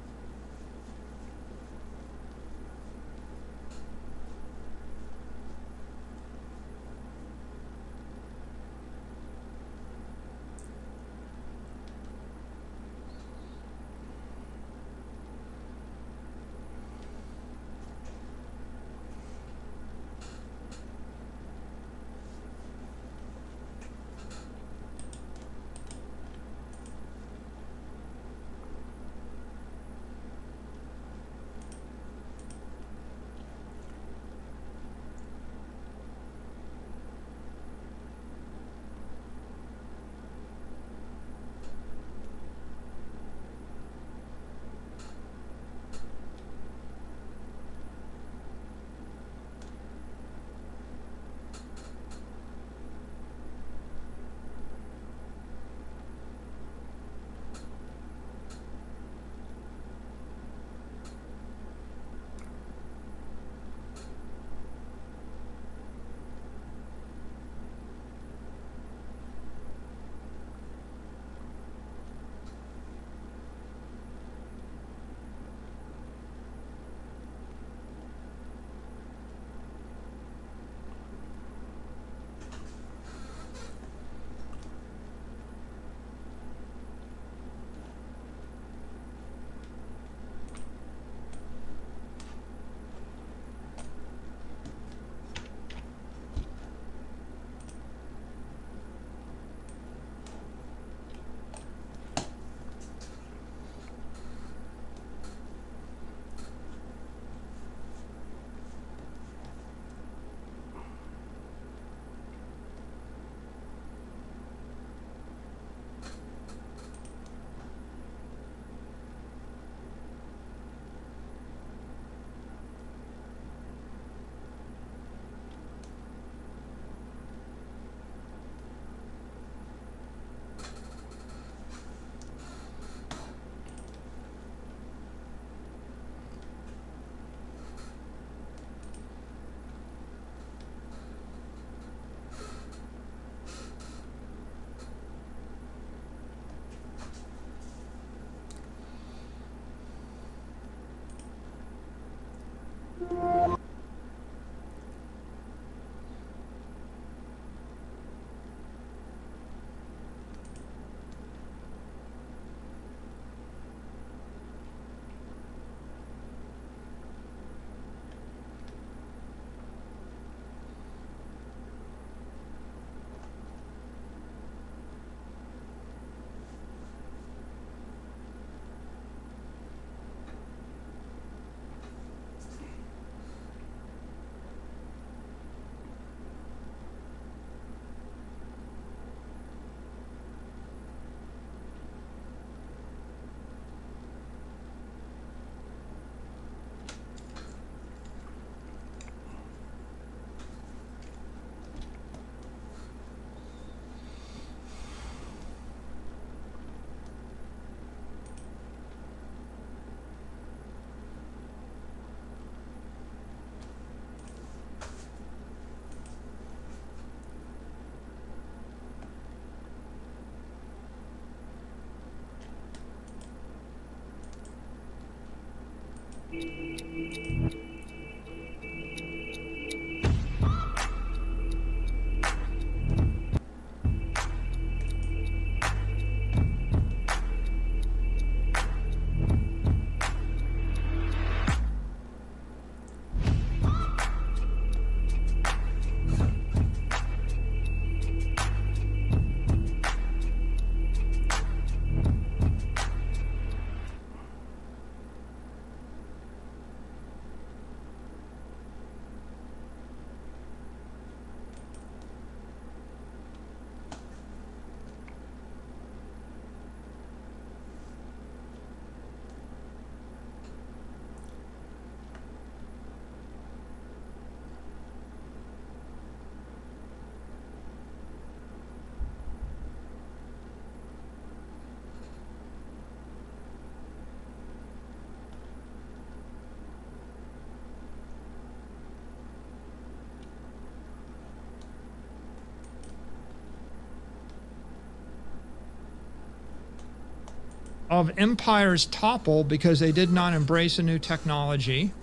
Of empires topple because they did not embrace a new technology.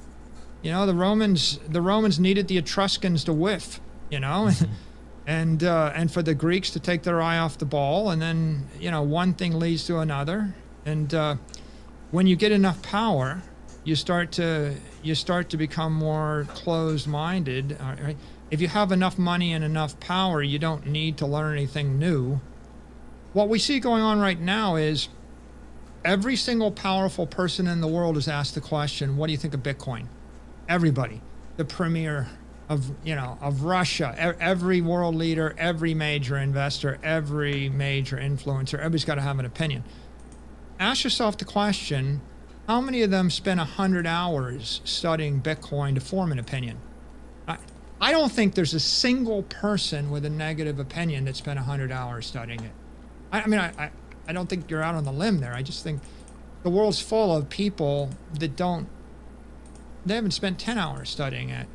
You know, the Romans needed the Etruscans to whiff, you know, and for the Greeks to take their eye off the ball, and then, you know, one thing leads to another. And when you get enough power, you start to become more closed-minded. Right? If you have enough money and enough power, you don't need to learn anything new. What we see going on right now is every single powerful person in the world is asked the question, what do you think of Bitcoin? Everybody. The premier of Russia, every world leader, every major investor, every major influencer, everybody's got to have an opinion. Ask yourself the question, how many of them spend 100 hours studying Bitcoin to form an opinion? I don't think there's a single person with a negative opinion that spent 100 hours studying it. I don't think you're out on the limb there. I just think the world's full of people that they haven't spent 10 hours studying it.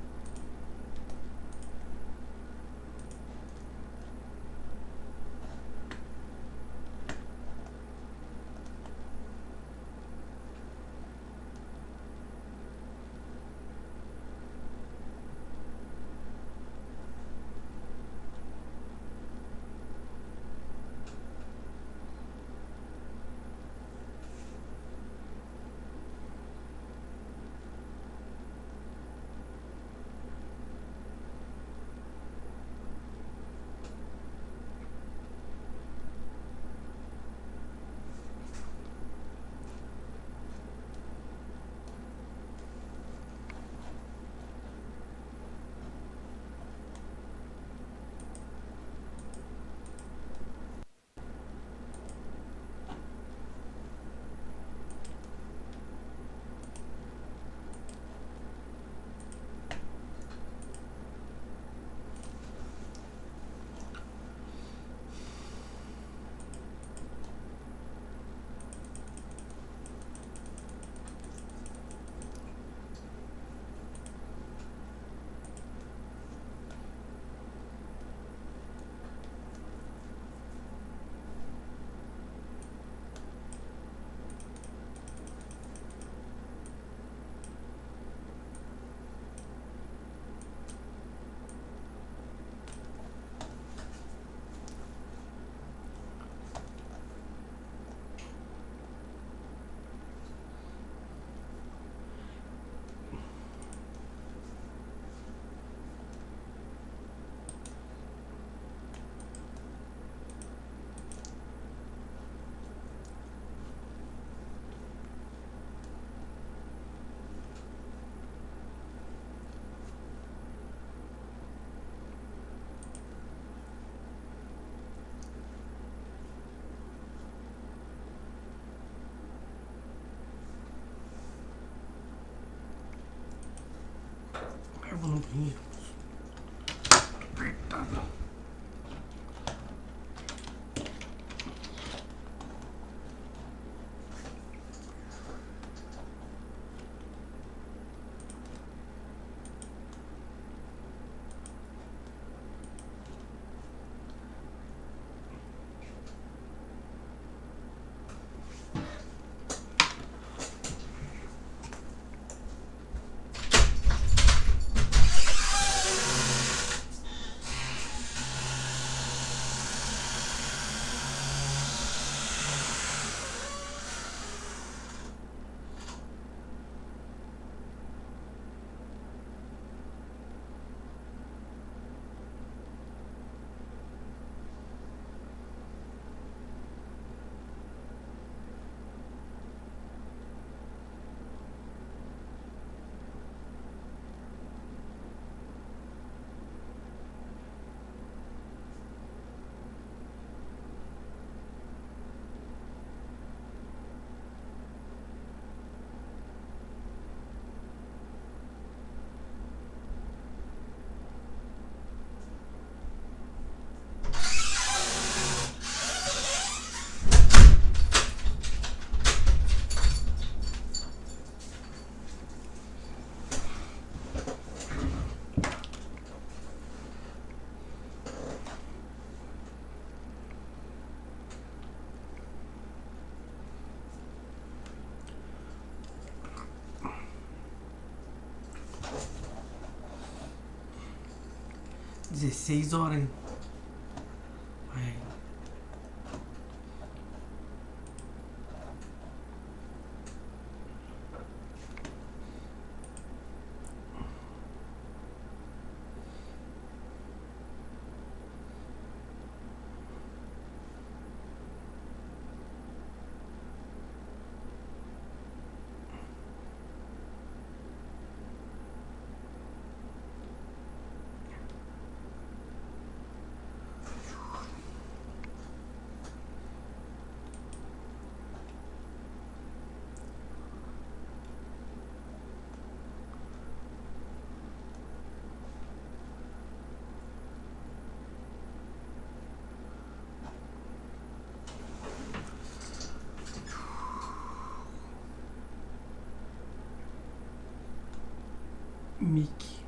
Vamos no banheiro. 16 horas, hein? Vai. Mickey.